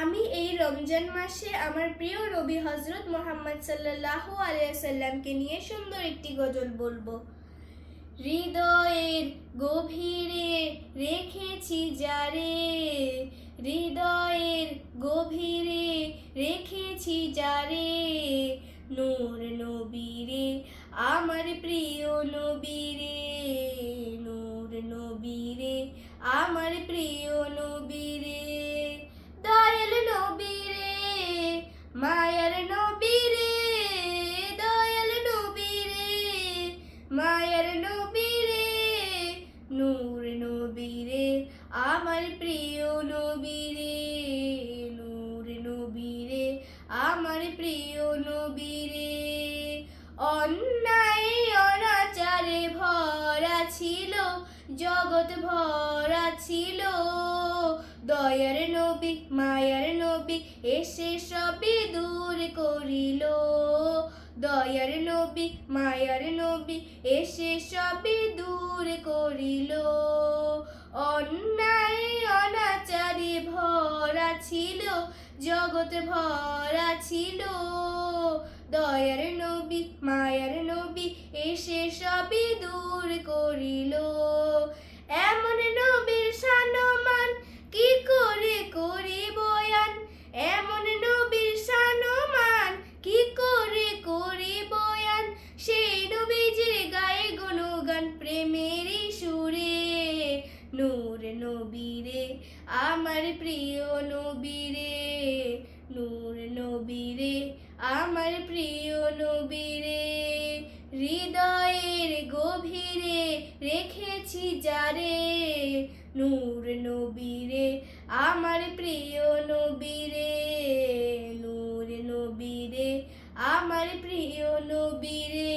আমি এই রমজান মাসে আমার প্রিয় নবী হযরত মুহাম্মদ সাল্লাল্লাহু আলাইহি সাল্লামকে নিয়ে সুন্দর একটি গজল বলবো। হৃদয়ের গভীরে রেখেছি যারে, হৃদয়ের গভীরে রেখেছি যারে, নূর নবীরে আমার প্রিয় নবীরে, নূর নবীরে আমার প্রিয় নবীরে, দয়াল নবীরে মায়ার নবীরে, দয়াল নবীরে মায়ার নবীরে, নূর নবীরে আমার প্রিয় নবীরে, নূর নবীরে আমার প্রিয় নবীরে। অন্যায় অনাচারে ভরা ছিল, জগৎ ভরা ছিল, দয়ার নবী মায়ার নবী এসে সবই দূর করিল, দয়ার নবী মায়ার নবী এসে সবই দূর করিল। অন্যায় অনাচারে ভরা ছিল, জগৎ ভরা ছিল, দয়ার নবী মায়ার নবী এসে সবই দূর করিল। এমন নবীর শানমান কি করে করি বয়ান, এমন নবীর শানমান কি করে করি বয়ান, সেই নবীজির গায়ে গুণগান প্রেমেরই সুরে, নূর নবীরে আমার প্রিয় নবীরে, নূর নবীরে আমার প্রিয় নবীরে, হৃদয়ের গভীরে রেখেছি যারে, নূর নবীরে আমার প্রিয় নবীরে, নূর নবীরে আমার প্রিয় নবীরে।